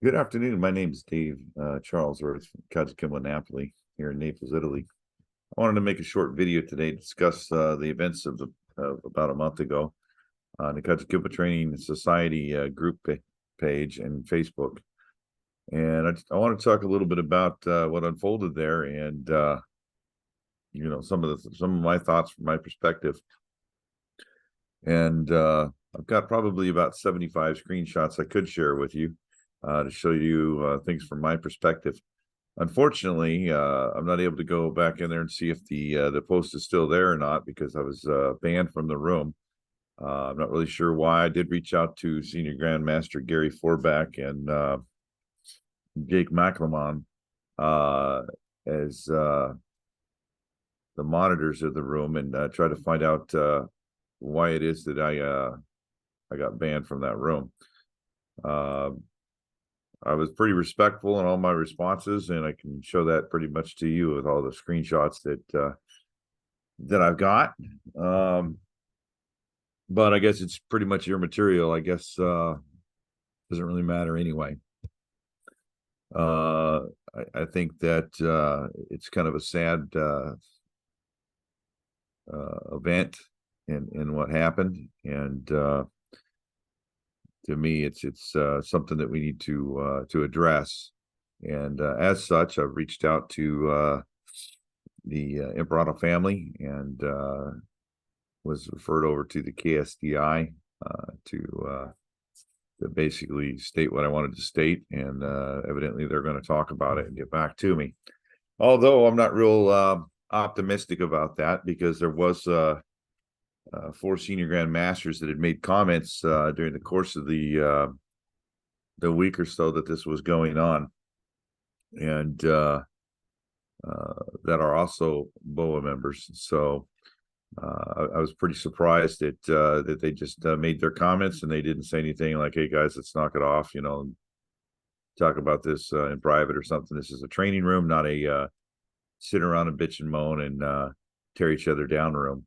Good afternoon. My name is Dave Charles, or it's KAJUKENBO Napoli here in Naples, Italy. I wanted to make a short video today to discuss the events of about a month ago on the KAJUKENBO Training Society group page and Facebook. And I want to talk a little bit about what unfolded there, and some of my thoughts from my perspective. And I've got probably about 75 screenshots I could share with you to show you things from my perspective. Unfortunately, I'm not able to go back in there and see if the post is still there or not because I was banned from the room. I'm not really sure why. I did reach out to Senior Grandmaster Gary Forback and Jake McLemon as the monitors of the room and try to find out why it is that I got banned from that room. I was pretty respectful in all my responses, and I can show that pretty much to you with all the screenshots that I've got. But I guess it's pretty much your material. I guess doesn't really matter anyway. I think that it's kind of a sad event in what happened, and to me, it's something that we need to address. And as such, I've reached out to the Imperato family and was referred over to the KSDI to basically state what I wanted to state. And evidently, they're going to talk about it and get back to me. Although I'm not real optimistic about that because there was 4 senior grandmasters that had made comments during the course of the week or so that this was going on, and that are also BOA members. So I was pretty surprised that they just made their comments and they didn't say anything like, "Hey guys, let's knock it off," talk about this in private or something. This is a training room, not a sit around and bitch and moan and tear each other down room.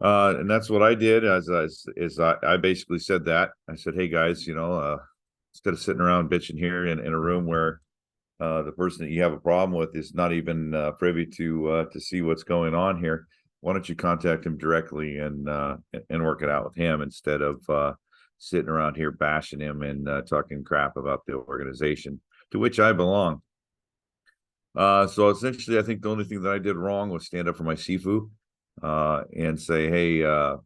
And that's what I did. I basically said that. I said, "Hey guys, instead of sitting around bitching here in a room where the person that you have a problem with is not even privy to see what's going on here, why don't you contact him directly and work it out with him instead of sitting around here bashing him and talking crap about the organization to which I belong." So essentially, I think the only thing that I did wrong was stand up for my Sifu and say, "Hey, why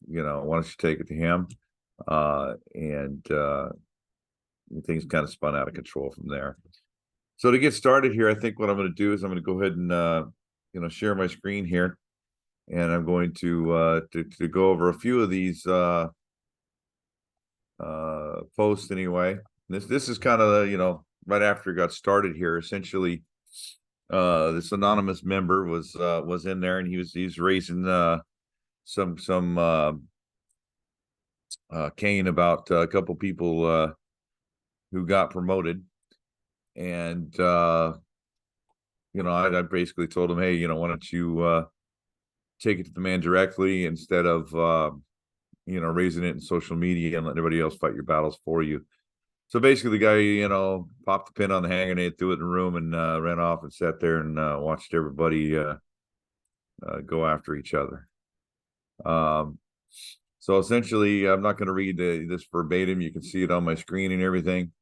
don't you take it to him?" And things kind of spun out of control from there. So to get started here, I think what I'm going to do is I'm going to go ahead and share my screen here, and I'm going to go over a few of these posts anyway. This is kind of right after it got started here. Essentially, this anonymous member was in there, and he's raising some cane about a couple people who got promoted, and I basically told him, "Hey, why don't you take it to the man directly instead of raising it in social media and let everybody else fight your battles for you." So basically, the guy, popped the pin on the hanger grenade, threw it in the room, and ran off and sat there and watched everybody go after each other. So essentially, I'm not going to read this verbatim. You can see it on my screen and everything.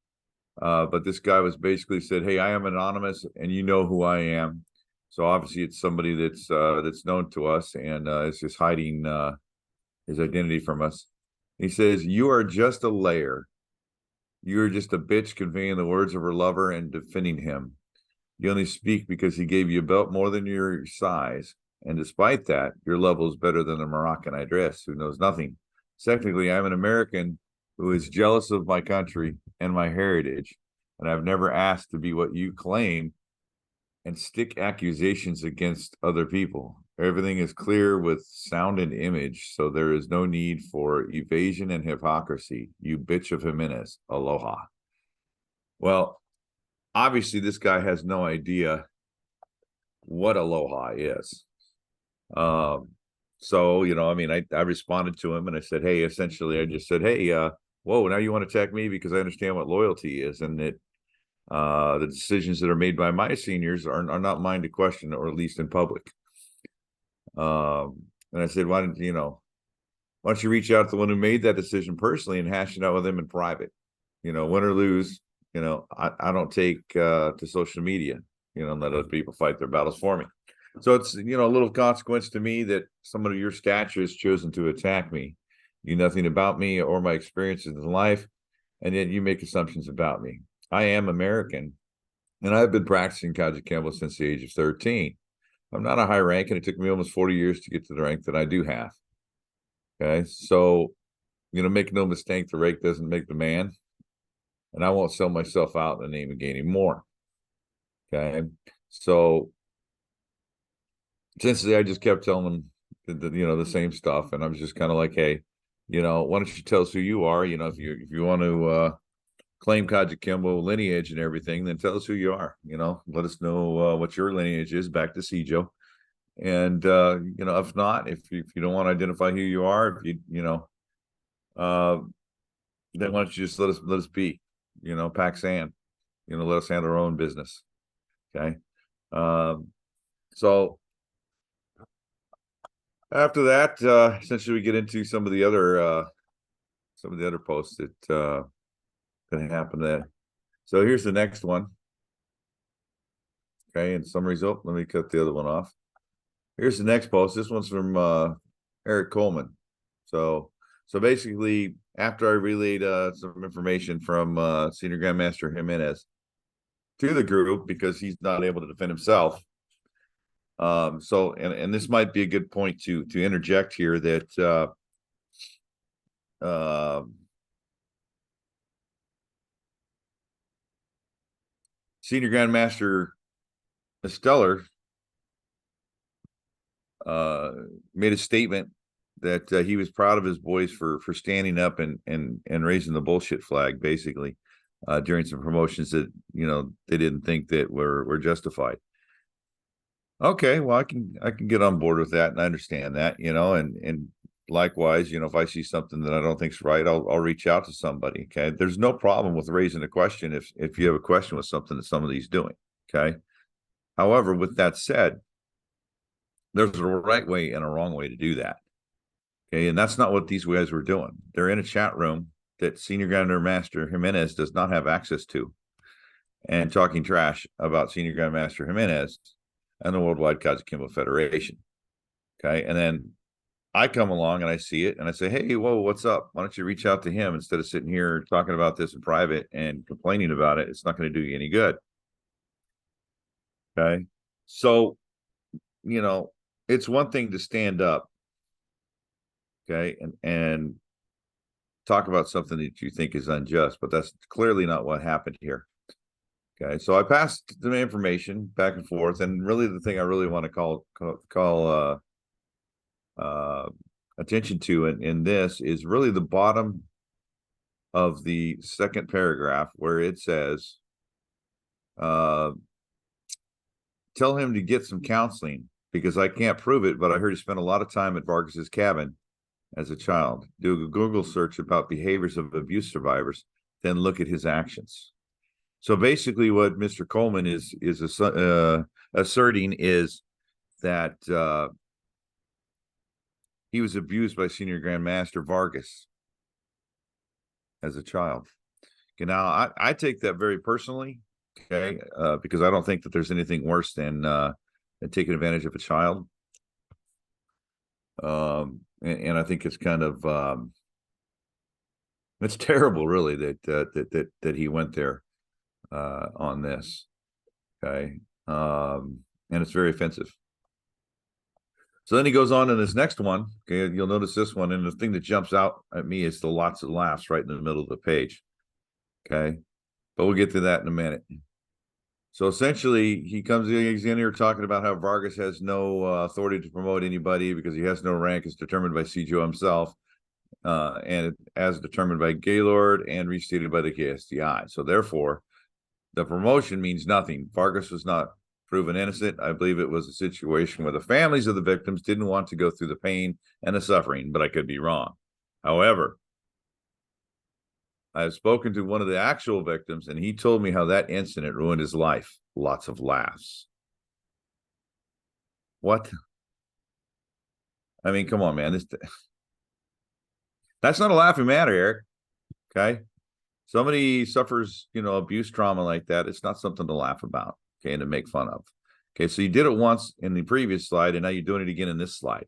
But this guy was basically said, "Hey, I am anonymous, and you know who I am." So obviously, it's somebody that's known to us and is just hiding his identity from us. He says, "You are just a layer. You are just a bitch conveying the words of her lover and defending him. You only speak because he gave you a belt more than your size. And despite that, your level is better than a Moroccan Idris who knows nothing. Technically, I'm an American who is jealous of my country and my heritage, and I've never asked to be what you claim and stick accusations against other people. Everything is clear with sound and image, so there is no need for evasion and hypocrisy. You bitch of Jimenez. Aloha." Well, obviously, this guy has no idea what aloha is. So, I responded to him and I said, "Hey," essentially, I just said, "Hey, whoa, now you want to attack me because I understand what loyalty is, and that the decisions that are made by my seniors are not mine to question, or at least in public. And I said, why don't you reach out to the one who made that decision personally and hash it out with them in private? Win or lose, I don't take to social media, and let other people fight their battles for me. So it's, a little consequence to me that someone of your stature has chosen to attack me. You know nothing about me or my experiences in life, and yet you make assumptions about me. I am American, and I've been practicing KAJUKENBO since the age of 13. I'm not a high rank, and it took me almost 40 years to get to the rank that I do have. Okay, so, make no mistake, the rank doesn't make the man, and I won't sell myself out in the name of gaining more. Okay, so essentially, I just kept telling them the same stuff, and I was just kind of like, hey, why don't you tell us who you are? If you want to claim KAJUKENBO lineage and everything, then tell us who you are. Let us know what your lineage is back to Sijo. And if not, if you don't want to identify who you are, if then why don't you just let us be, pack sand, let us handle our own business. Okay. So after that, essentially we get into some of the other posts that can happen there. So here's the next one. Okay, and summaries. Oh, let me cut the other one off. Here's the next post. This one's from Eric Coleman. So basically, after I relayed some information from Senior Grandmaster Jimenez to the group, because he's not able to defend himself. So this might be a good point to interject here, that Senior Grandmaster Esteller made a statement that he was proud of his boys for standing up and raising the bullshit flag, basically, during some promotions that they didn't think that were justified. Okay, well, I can get on board with that, and I understand that, and likewise, if I see something that I don't think's right, I'll reach out to somebody. Okay, there's no problem with raising a question if you have a question with something that somebody's doing. Okay, however, with that said, there's a right way and a wrong way to do that. Okay, and that's not what these guys were doing. They're in a chat room that Senior Grandmaster Jimenez does not have access to, and talking trash about Senior Grandmaster Jimenez and the Worldwide KAJUKENBO Federation. Okay, and then I come along and I see it and I say, hey, whoa, what's up? Why don't you reach out to him instead of sitting here talking about this in private and complaining about it? It's not going to do you any good. Okay, so it's one thing to stand up, okay, and talk about something that you think is unjust, but that's clearly not what happened here. Okay, so I passed the information back and forth, and really the thing I really want to call attention to in this is really the bottom of the second paragraph, where it says, tell him to get some counseling, because I can't prove it, but I heard he spent a lot of time at Vargas's cabin as a child. Do a Google search about behaviors of abuse survivors, then look at his actions. So basically what Mr. Coleman is asserting is that he was abused by Senior Grandmaster Vargas as a child. Okay, now I take that very personally, okay, because I don't think that there's anything worse than taking advantage of a child. And I think it's kind of it's terrible, really, that he went there on this. Okay, and it's very offensive. So then he goes on in this next one. Okay, you'll notice this one, and the thing that jumps out at me is the lots of laughs right in the middle of the page. Okay, but we'll get to that in a minute. So essentially, he's in here talking about how Vargas has no authority to promote anybody because he has no rank, as determined by Sijo himself, and as determined by Gaylord and restated by the KSDI. So therefore, the promotion means nothing. Vargas was not proven innocent. I believe it was a situation where the families of the victims didn't want to go through the pain and the suffering, but I could be wrong. However, I've spoken to one of the actual victims, and he told me how that incident ruined his life. Lots of laughs. What? I mean, come on, man. That's not a laughing matter, Eric. Okay. Somebody suffers, abuse trauma like that. It's not something to laugh about, okay, and to make fun of. Okay, so you did it once in the previous slide, and now you're doing it again in this slide.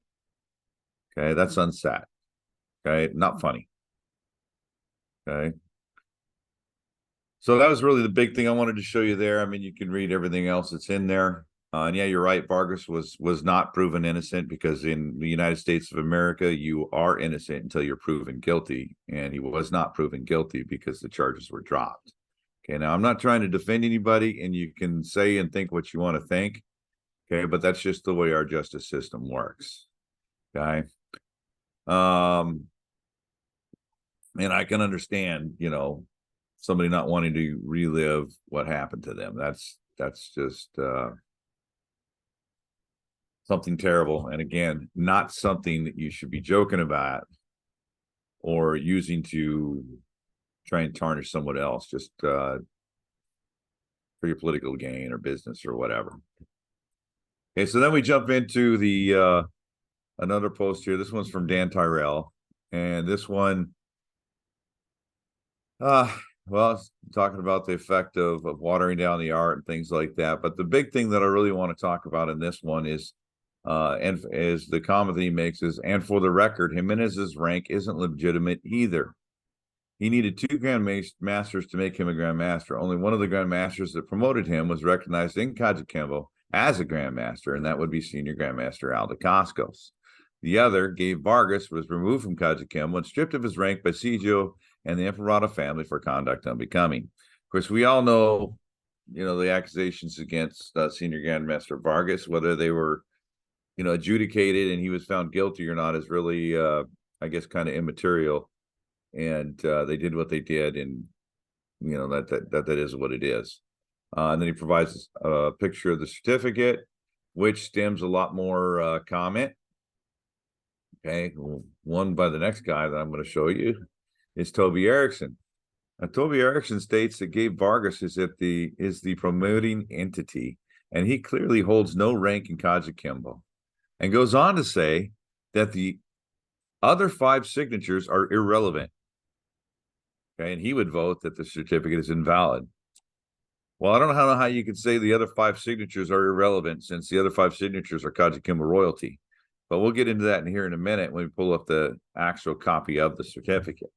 Okay, that's unsat. Okay, not funny. Okay. So that was really the big thing I wanted to show you there. I mean, you can read everything else that's in there. And yeah, you're right. Vargas was not proven innocent, because in the United States of America, you are innocent until you're proven guilty. And he was not proven guilty because the charges were dropped. Okay, now I'm not trying to defend anybody, and you can say and think what you want to think. Okay, but that's just the way our justice system works. Okay. And I can understand, somebody not wanting to relive what happened to them. That's just something terrible. And again, not something that you should be joking about or using to try and tarnish someone else just for your political gain or business or whatever. Okay, so then we jump into the another post here. This one's from Dan Tyrell, and this one, well, it's talking about the effect of watering down the art and things like that. But the big thing that I really want to talk about in this one is, and as the comment that he makes is, and for the record, Jimenez's rank isn't legitimate either. He needed 2 grandmasters to make him a grandmaster. Only one of the grandmasters that promoted him was recognized in KAJUKENBO as a grandmaster, and that would be senior grandmaster Al Dacascos. The other, Gabe Vargas, was removed from KAJUKENBO and stripped of his rank by Sijo and the Imperato family for conduct unbecoming. Of course, we all know, the accusations against senior grandmaster Vargas, whether they were, adjudicated and he was found guilty or not, is really, I guess, kind of immaterial. And they did what they did, and that is what it is. And then he provides a picture of the certificate, which stems a lot more comment. Okay, one by the next guy that I'm going to show you is Toby Erickson. Now, Toby Erickson states that Gabe Vargas is the promoting entity, and he clearly holds no rank in KAJUKENBO, and goes on to say that the other 5 signatures are irrelevant. Okay, and he would vote that the certificate is invalid. Well, I don't know how you could say the other 5 signatures are irrelevant, since the other 5 signatures are KAJUKENBO royalty. But we'll get into that in here in a minute when we pull up the actual copy of the certificate.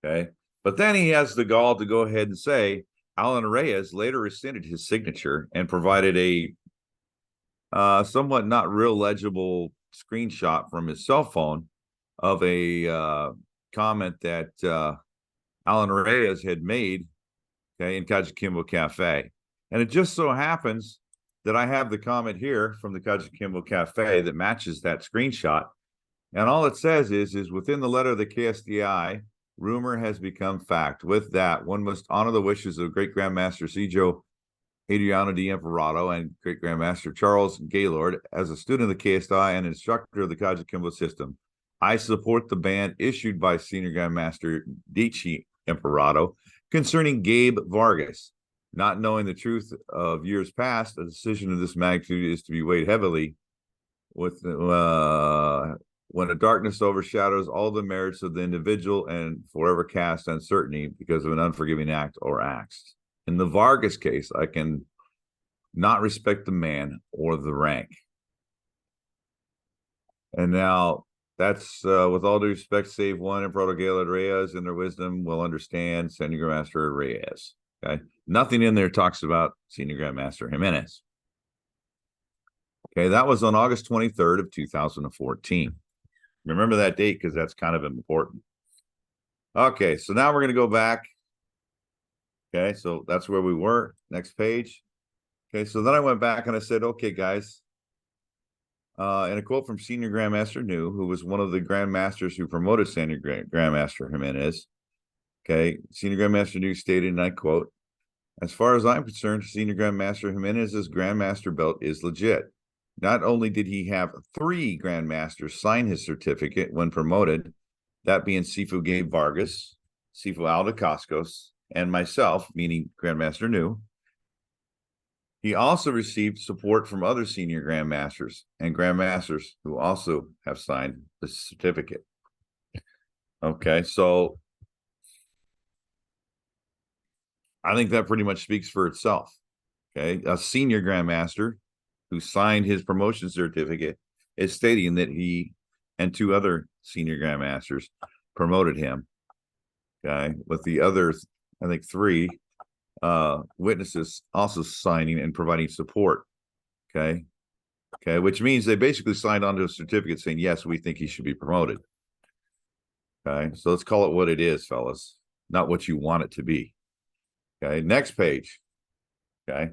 Okay. But then he has the gall to go ahead and say Alan Reyes later rescinded his signature and provided a somewhat not real legible screenshot from his cell phone of a comment that Alan Reyes had made, okay, in KAJUKENBO Cafe. And it just so happens that I have the comment here from the KAJUKENBO Cafe that matches that screenshot. And all it says is within the letter of the KSDI, rumor has become fact. With that, one must honor the wishes of Great Grandmaster Sijo Adriano di Imperato and Great Grandmaster Charles Gaylord. As a student of the KSDI and instructor of the KAJUKENBO system, I support the ban issued by Senior Grandmaster Dici Imperato concerning Gabe Vargas. Not knowing the truth of years past, a decision of this magnitude is to be weighed heavily with when a darkness overshadows all the merits of the individual and forever cast uncertainty because of an unforgiving act or acts. In the Vargas case, I can not respect the man or the rank. And now that's with all due respect, save one, Imperator Gaylord Reyes in their wisdom will understand Senior Grandmaster Reyes. Okay, nothing in there talks about Senior Grandmaster Jimenez. Okay, that was on August 23rd of 2014. Remember that date because that's kind of important. Okay, so now we're going to go back. Okay, so that's where we were. Next page. Okay, so then I went back and I said, okay, guys. And a quote from Senior Grandmaster New, who was one of the Grandmasters who promoted Senior Grandmaster Jimenez. Okay, Senior Grandmaster New stated, and I quote, "As far as I'm concerned, Senior Grandmaster Jimenez's Grandmaster belt is legit. Not only did he have 3 Grandmasters sign his certificate when promoted, that being Sifu Gabe Vargas, Sifu Aldo Cascos, and myself, meaning Grandmaster New. He also received support from other senior grandmasters and grandmasters who also have signed the certificate. Okay, so I think that pretty much speaks for itself. Okay, a senior grandmaster who signed his promotion certificate is stating that he and 2 other senior grandmasters promoted him. Okay, with the other, I think 3 witnesses also signing and providing support. Okay, which means they basically signed onto a certificate saying, yes, we think he should be promoted. Okay, so let's call it what it is, fellas, not what you want it to be. Okay, next page. Okay.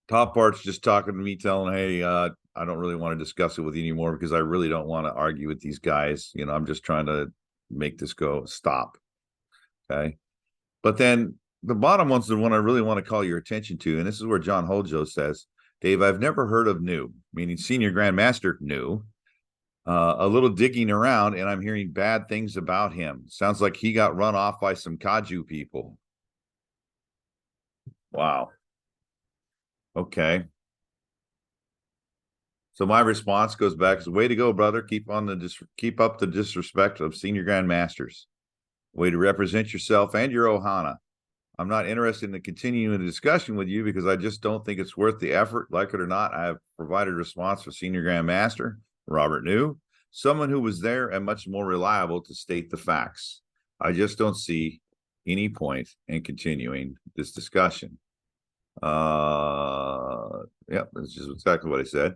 Top part's just talking to me, telling, hey, I don't really want to discuss it with you anymore because I really don't want to argue with these guys. You know, I'm just trying to make this go stop. Okay. But then the bottom one's the one I really want to call your attention to. And this is where John Hojo says, Dave, I've never heard of New, meaning Senior Grandmaster New. A little digging around, and I'm hearing bad things about him. Sounds like he got run off by some Kaju people. Wow. Okay. So my response goes back as, way to go, brother. Keep up the disrespect of senior grandmasters. Way to represent yourself and your ohana. I'm not interested in continuing the discussion with you because I just don't think it's worth the effort. Like it or not, I have provided a response for senior grandmaster Robert New, someone who was there and much more reliable to state the facts. I just don't see any point in continuing this discussion. Yeah, that's just exactly what I said.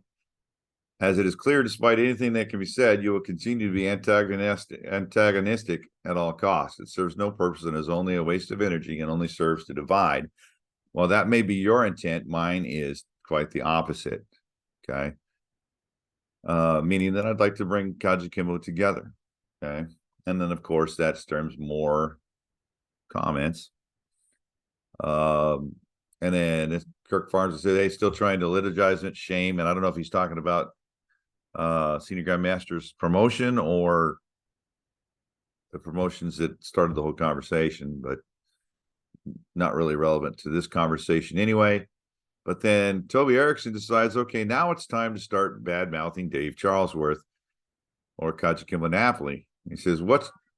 As it is clear, despite anything that can be said, you will continue to be antagonistic at all costs. It serves no purpose and is only a waste of energy and only serves to divide. Well, that may be your intent. Mine is quite the opposite. Okay. Meaning that I'd like to bring KAJUKENBO together. Okay. And then, of course, that stirs more comments. And then Kirk Farms said, hey, still trying to liturgize it, shame. And I don't know if he's talking about Senior Grandmaster's promotion or the promotions that started the whole conversation, but not really relevant to this conversation anyway. But then Toby Erickson decides, okay, now it's time to start bad-mouthing Dave Charlesworth or KAJUKENBO Napoli. He says,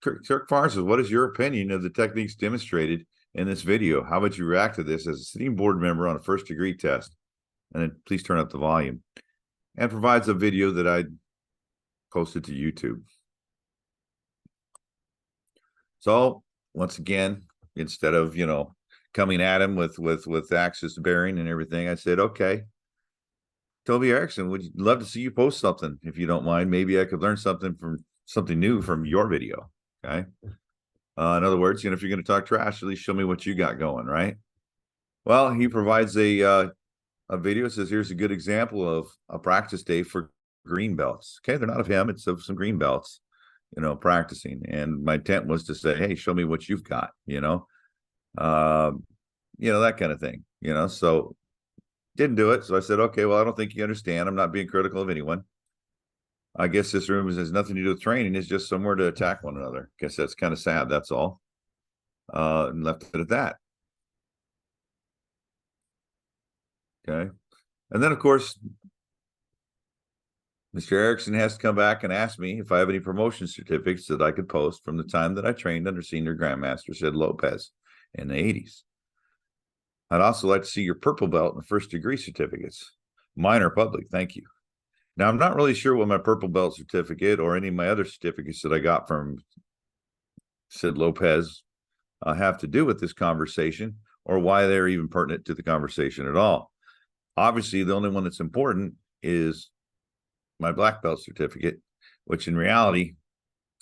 Kirk Farns says, what is your opinion of the techniques demonstrated in this video? How would you react to this as a sitting board member on a first-degree test? And then please turn up the volume. And provides a video that I posted to YouTube. So once again, instead of, you know, coming at him with axis bearing and everything, I said, okay, Toby Erickson, would love to see you post something if you don't mind. Maybe I could learn something new from your video. Okay. In other words, you know, if you're going to talk trash, at least show me what you got going, right? Well, he provides a video, says, here's a good example of a practice day for green belts. Okay, they're not of him, it's of some green belts, you know, practicing. And my intent was to say, hey, show me what you've got, you know, that kind of thing, you know. So didn't do it. So I said, okay, well, I don't think you understand. I'm not being critical of anyone. I guess this room has nothing to do with training. It's just somewhere to attack one another. I guess that's kind of sad. That's all. And left it at that. Okay. And then, of course, Mr. Erickson has to come back and ask me if I have any promotion certificates that I could post from the time that I trained under Senior Grandmaster Sid Lopez in the 80s. I'd also like to see your purple belt and first degree certificates. Mine are public, thank you. Now, I'm not really sure what my purple belt certificate or any of my other certificates that I got from Sid Lopez have to do with this conversation or why they're even pertinent to the conversation at all. Obviously, the only one that's important is my black belt certificate, which in reality,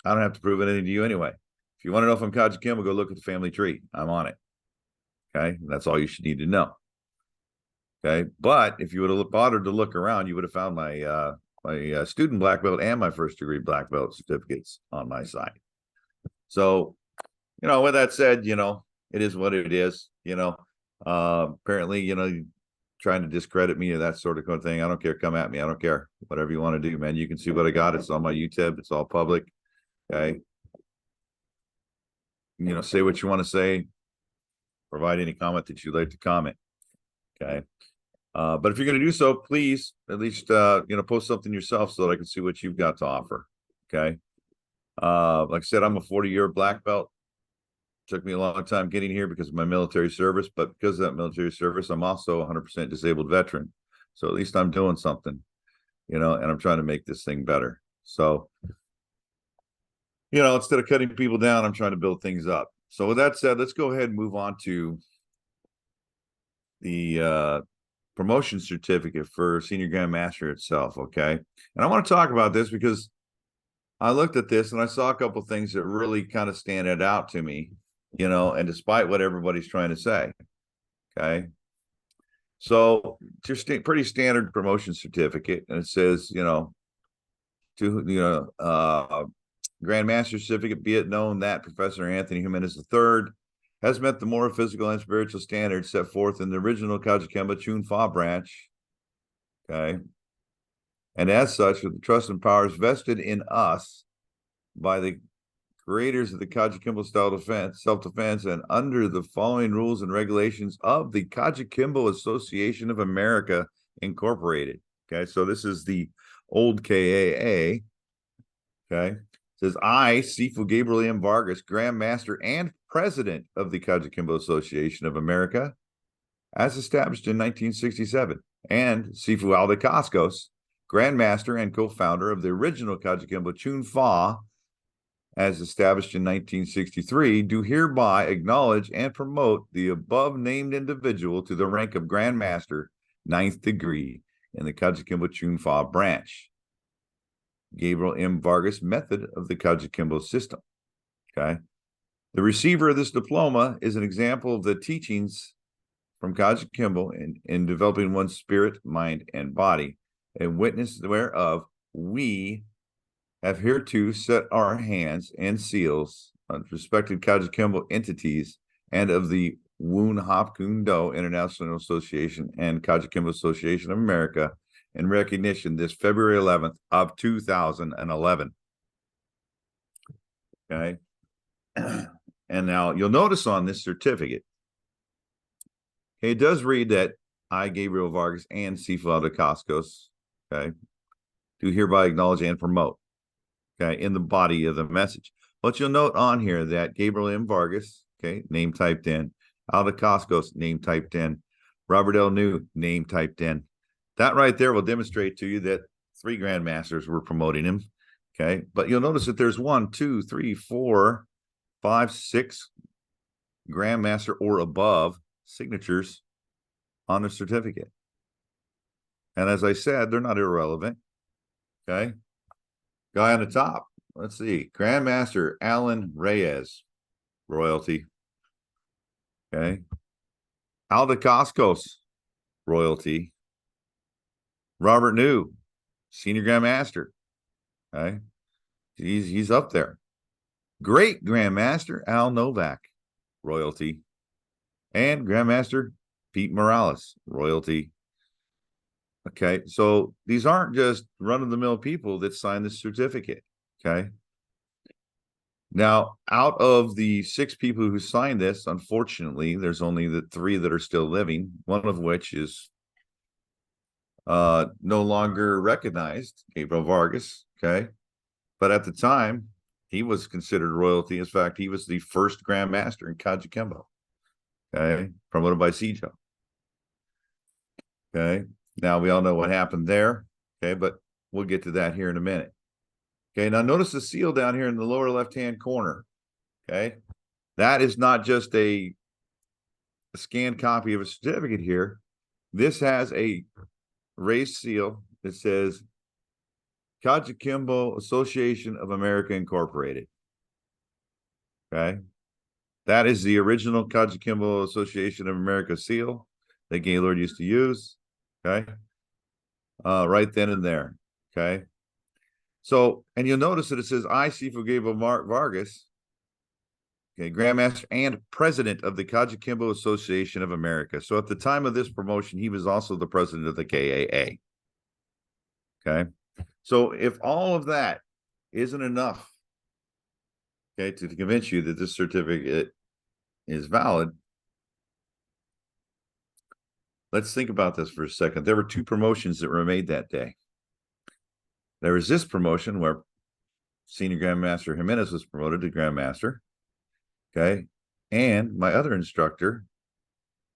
I don't have to prove anything to you anyway. If you want to know if I'm KAJUKENBO, go look at the family tree. I'm on it. Okay, that's all you should need to know. Okay, but if you would have bothered to look around, you would have found my my student black belt and my first degree black belt certificates on my side. So, you know, with that said, you know, it is what it is. You know, apparently, you know, trying to discredit me or that sort of thing, I don't care. Come at me. I don't care. Whatever you want to do, man. You can see what I got. It's on my YouTube. It's all public. Okay. Say what you want to say. Provide any comment that you'd like to comment. Okay. But if you're going to do so, please at least, post something yourself so that I can see what you've got to offer. Okay. Like I said, I'm a 40-year black belt. Took me a long time getting here because of my military service, but because of that military service, I'm also a 100% disabled veteran. So at least I'm doing something, and I'm trying to make this thing better. So, instead of cutting people down, I'm trying to build things up. So with that said, let's go ahead and move on to the promotion certificate for Senior Grandmaster itself, okay? And I want to talk about this because I looked at this and I saw a couple of things that really kind of stand out to me, and despite what everybody's trying to say, okay? So just a pretty standard promotion certificate, and it says, Grandmaster certificate, be it known that Professor Anthony Jimenez III has met the moral, physical, and spiritual standards set forth in the original KAJUKENBO Chun-Fa branch, okay? And as such, with the trust and powers vested in us by the creators of the KAJUKENBO style defense, self-defense, and under the following rules and regulations of the KAJUKENBO Association of America, Incorporated. Okay, so this is the old KAA. Okay, it says, I, Sifu Gabriel M. Vargas, Grandmaster and President of the KAJUKENBO Association of America, as established in 1967, and Sifu Aldo Cascos, Grandmaster and co-founder of the original KAJUKENBO Chun-Fa, as established in 1963, do hereby acknowledge and promote the above-named individual to the rank of Grandmaster, 9th degree, in the KAJUKENBO Chun-Fa branch. Gabriel M. Vargas method of the KAJUKENBO system. Okay. The receiver of this diploma is an example of the teachings from KAJUKENBO in developing one's spirit, mind, and body, and witness whereof we have hereto set our hands and seals on respected KAJUKENBO entities and of the Woon Hop Kung Do International Association and KAJUKENBO Association of America in recognition this February 11th of 2011. Okay. And now you'll notice on this certificate, okay, it does read that I, Gabriel Vargas, and Sifu Aldo Cascos, okay, do hereby acknowledge and promote, okay, in the body of the message. But you'll note on here that Gabriel M. Vargas, okay, name typed in, Aldo Cascos, name typed in, Robert L. New, name typed in. That right there will demonstrate to you that 3 Grandmasters were promoting him, okay? But you'll notice that there's 1, 2, 3, 4, 5, 6 Grandmaster or above signatures on the certificate. And as I said, they're not irrelevant, okay? Guy on the top, let's see, Grandmaster Alan Reyes, royalty, okay? Aldo Cascos, royalty. Robert New, Senior Grandmaster, okay? He's up there. Great Grandmaster Al Novak, royalty. And Grandmaster Pete Morales, royalty. Okay, so these aren't just run-of-the-mill people that sign this certificate, okay? Now, out of the 6 people who signed this, unfortunately, there's only the 3 that are still living, one of which is no longer recognized, Gabriel Vargas, okay? But at the time, he was considered royalty. In fact, he was the first Grandmaster in KAJUKENBO, okay? Promoted by Sijo, okay? Now, we all know what happened there, okay? But we'll get to that here in a minute. Okay, now notice the seal down here in the lower left-hand corner, okay? That is not just a scanned copy of a certificate here. This has a raised seal that says KAJUKENBO Association of America Incorporated. Okay. That is the original KAJUKENBO Association of America seal that Gaylord used to use. Okay. Right then and there. Okay. So, and you'll notice that it says I, Sifu Gabriel Vargas, Okay, Grandmaster and president of the KAJUKENBO Association of America. So at the time of this promotion, he was also the president of the KAA. Okay, so if all of that isn't enough, okay, to convince you that this certificate is valid, let's think about this for a second. There were two promotions that were made that day. There was this promotion where Senior Grandmaster Jimenez was promoted to Grandmaster. Okay. And my other instructor,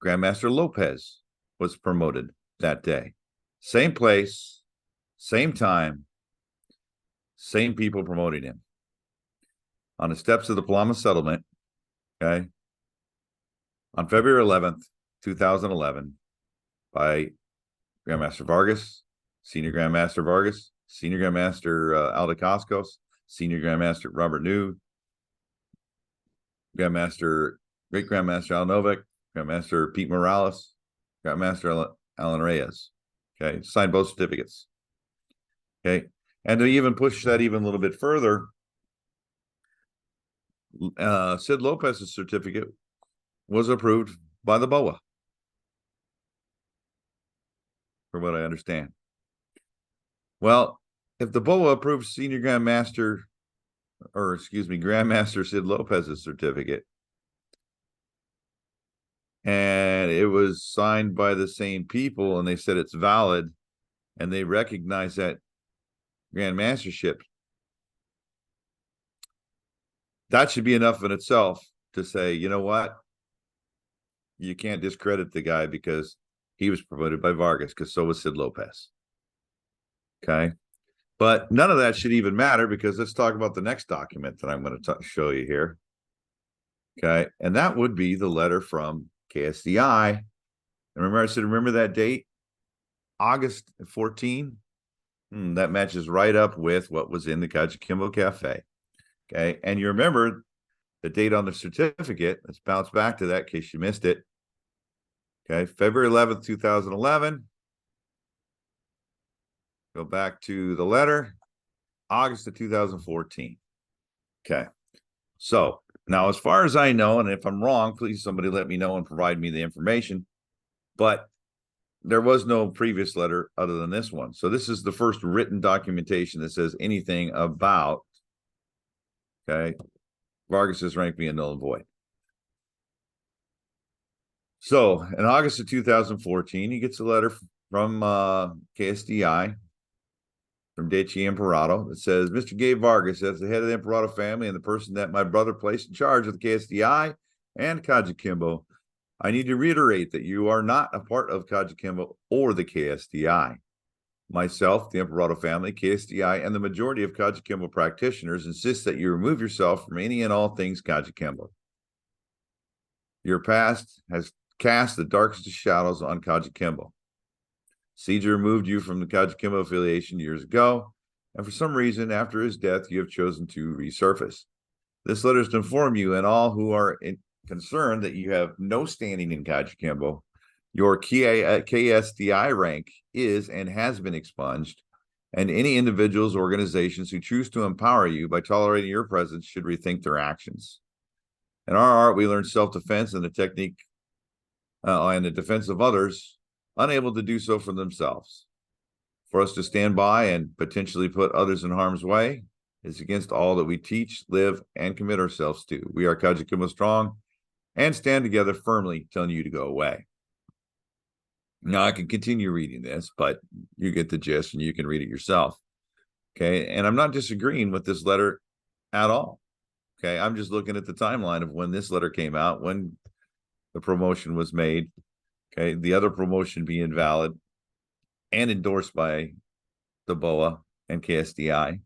Grandmaster Lopez, was promoted that day. Same place, same time, same people promoting him. On the steps of the Palama settlement, okay, on February 11th, 2011, by Grandmaster Vargas, Senior Grandmaster Vargas, Senior Grandmaster Aldo Cascos, Senior Grandmaster Robert New, Grandmaster, Great Grandmaster Al Novak, Grandmaster Pete Morales, Grandmaster Alan Reyes. Okay, signed both certificates. Okay, and to even push that even a little bit further, Sid Lopez's certificate was approved by the BOA, from what I understand. Well, if the BOA approved Senior Grandmaster, or excuse me, Grandmaster Sid Lopez's certificate, and it was signed by the same people, and they said it's valid, and they recognize that Grandmastership, that should be enough in itself to say, you know what? You can't discredit the guy because he was promoted by Vargas, because so was Sid Lopez. Okay. But none of that should even matter, because let's talk about the next document that I'm going to show you here. Okay. And that would be the letter from KSDI. And remember, I said, remember that date? August 14. That matches right up with what was in the KAJUKENBO Cafe. Okay. And you remember the date on the certificate. Let's bounce back to that in case you missed it. Okay. February 11th, 2011. Go back to the letter, August of 2014. Okay. So now, as far as I know, and if I'm wrong, please somebody let me know and provide me the information. But there was no previous letter other than this one. So this is the first written documentation that says anything about, okay, Vargas's rank being null and void. So in August of 2014, he gets a letter from KSDI, from Deci Imperato, that says, Mr. Gabe Vargas, as the head of the Imperato family and the person that my brother placed in charge of the KSDI and KAJUKENBO, I need to reiterate that you are not a part of KAJUKENBO or the KSDI. Myself, the Imperato family, KSDI, and the majority of KAJUKENBO practitioners insist that you remove yourself from any and all things KAJUKENBO. Your past has cast the darkest of shadows on KAJUKENBO. CJ removed you from the KAJUKENBO affiliation years ago, and for some reason, after his death, you have chosen to resurface. This letter is to inform you and all who are concerned that you have no standing in KAJUKENBO. Your KSDI rank is and has been expunged, and any individuals or organizations who choose to empower you by tolerating your presence should rethink their actions. In our art, we learn self-defense and the technique and the defense of others unable to do so for themselves. For us to stand by and potentially put others in harm's way is against all that we teach, live, and commit ourselves to. We are KAJUKENBO strong and stand together firmly, telling you to go away. Now, I can continue reading this, but you get the gist and you can read it yourself. Okay, and I'm not disagreeing with this letter at all. Okay, I'm just looking at the timeline of when this letter came out, when the promotion was made. Okay, the other promotion being valid and endorsed by the BOA and KSDI.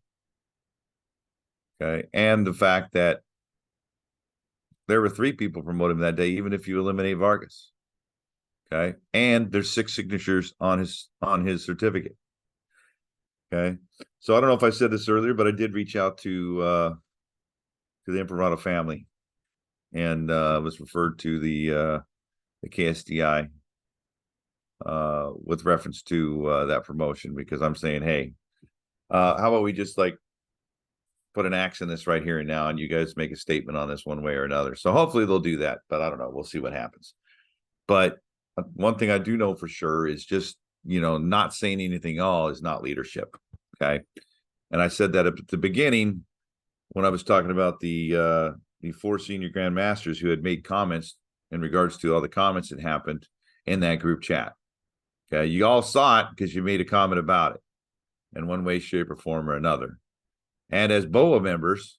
Okay, and the fact that there were 3 people promoted that day, even if you eliminate Vargas. Okay, and there's 6 signatures on his certificate. Okay, so I don't know if I said this earlier, but I did reach out to the Imperato family, and was referred to the KSDI with reference to that promotion, because I'm saying, hey, how about we just like put an axe in this right here and now, and you guys make a statement on this one way or another. So hopefully they'll do that, but I don't know. We'll see what happens. But one thing I do know for sure is just, not saying anything at all is not leadership. Okay. And I said that at the beginning when I was talking about the 4 senior grandmasters who had made comments in regards to all the comments that happened in that group chat. Okay. You all saw it because you made a comment about it in one way, shape, or form or another. And as BOA members,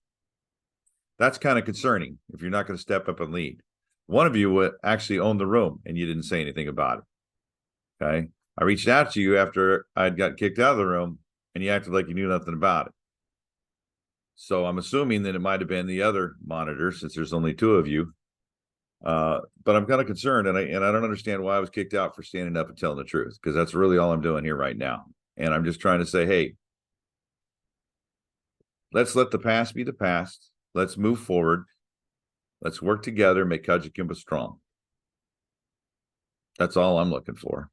that's kind of concerning if you're not going to step up and lead. One of you would actually own the room and you didn't say anything about it. Okay. I reached out to you after I'd got kicked out of the room and you acted like you knew nothing about it. So I'm assuming that it might have been the other monitor since there's only 2 of you. But I'm kind of concerned, and I don't understand why I was kicked out for standing up and telling the truth, because that's really all I'm doing here right now. And I'm just trying to say, hey, let's let the past be the past. Let's move forward. Let's work together, make KAJUKENBO strong. That's all I'm looking for.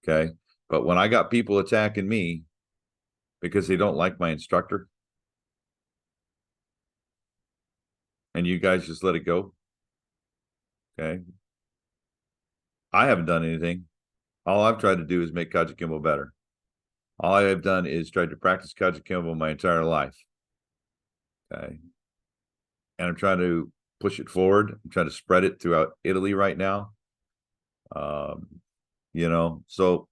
Okay. But when I got people attacking me because they don't like my instructor, and you guys just let it go. Okay. I haven't done anything. All I've tried to do is make KAJUKENBO better. All I have done is tried to practice KAJUKENBO my entire life. Okay. And I'm trying to push it forward. I'm trying to spread it throughout Italy right now. So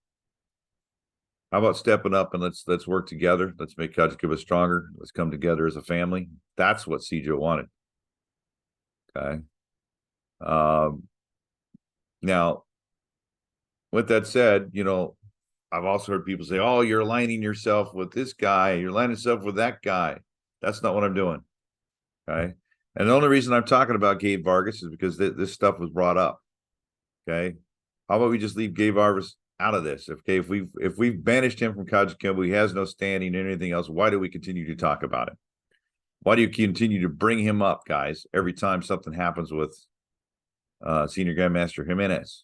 how about stepping up and let's work together. Let's make KAJUKENBO stronger. Let's come together as a family. That's what Sijo wanted. Okay. Now, with that said, I've also heard people say, oh, you're aligning yourself with this guy. You're aligning yourself with that guy. That's not what I'm doing. Okay. And the only reason I'm talking about Gabe Vargas is because this stuff was brought up. Okay. How about we just leave Gabe Vargas out of this? Okay. If we've banished him from KAJUKENBO, he has no standing or anything else. Why do we continue to talk about it? Why do you continue to bring him up, guys, every time something happens with Senior Grandmaster Jimenez?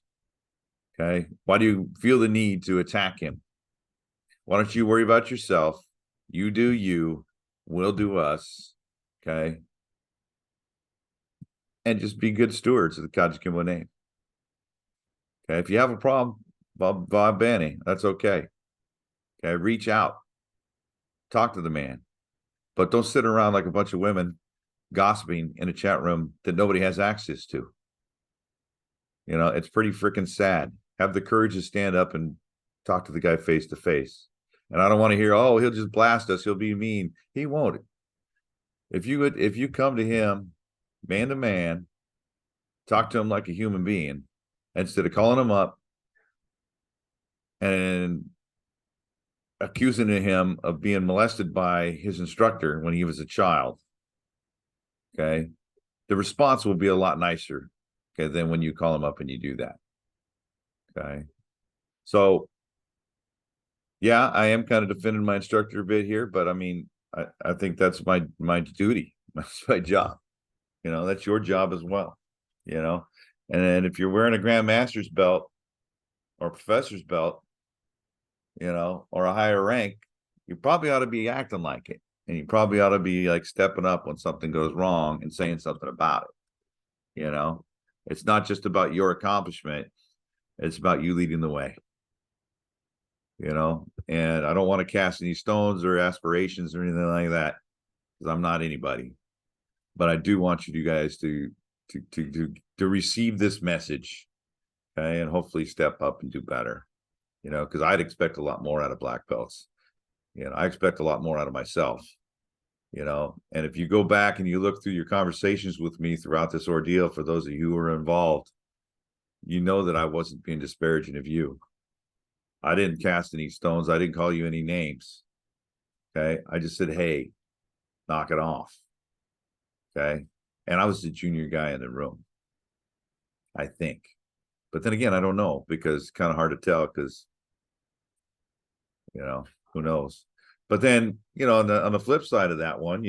Okay. Why do you feel the need to attack him? Why don't you worry about yourself? You do you, we'll do us. Okay. And just be good stewards of the KAJUKENBO name. Okay. If you have a problem, Bob Banny, that's okay. Okay. Reach out. Talk to the man. But don't sit around like a bunch of women gossiping in a chat room that nobody has access to. It's pretty freaking sad. Have the courage to stand up and talk to the guy face to face. And I don't want to hear, oh, he'll just blast us. He'll be mean. He won't. If you come to him man to man, talk to him like a human being, instead of calling him up and accusing him of being molested by his instructor when he was a child. Okay. The response will be a lot nicer. Okay. Than when you call him up and you do that. Okay. So yeah, I am kind of defending my instructor a bit here, but I mean, I think that's my duty. That's my job. That's your job as well. And then if you're wearing a grandmaster's belt or a professor's belt, or a higher rank, you probably ought to be acting like it. And you probably ought to be like stepping up when something goes wrong and saying something about it. It's not just about your accomplishment. It's about you leading the way. And I don't want to cast any stones or aspirations or anything like that, because I'm not anybody. But I do want you guys to receive this message, okay, and hopefully step up and do better. Because I'd expect a lot more out of black belts. I expect a lot more out of myself. And if you go back and you look through your conversations with me throughout this ordeal, for those of you who are involved, that I wasn't being disparaging of you. I didn't cast any stones. I didn't call you any names. Okay. I just said, hey, knock it off. Okay. And I was the junior guy in the room, I think. But then again, I don't know, because it's kind of hard to tell, because, who knows? But then, on the flip side of that one,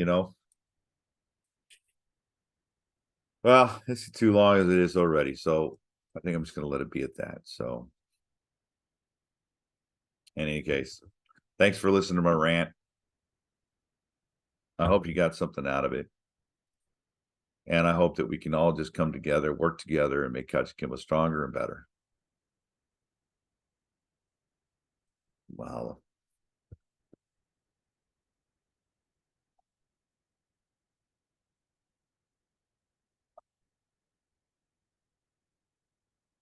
well, it's too long as it is already. So I think I'm just going to let it be at that. So in any case, thanks for listening to my rant. I hope you got something out of it. And I hope that we can all just come together, work together, and make KAJUKENBO stronger and better. Wow.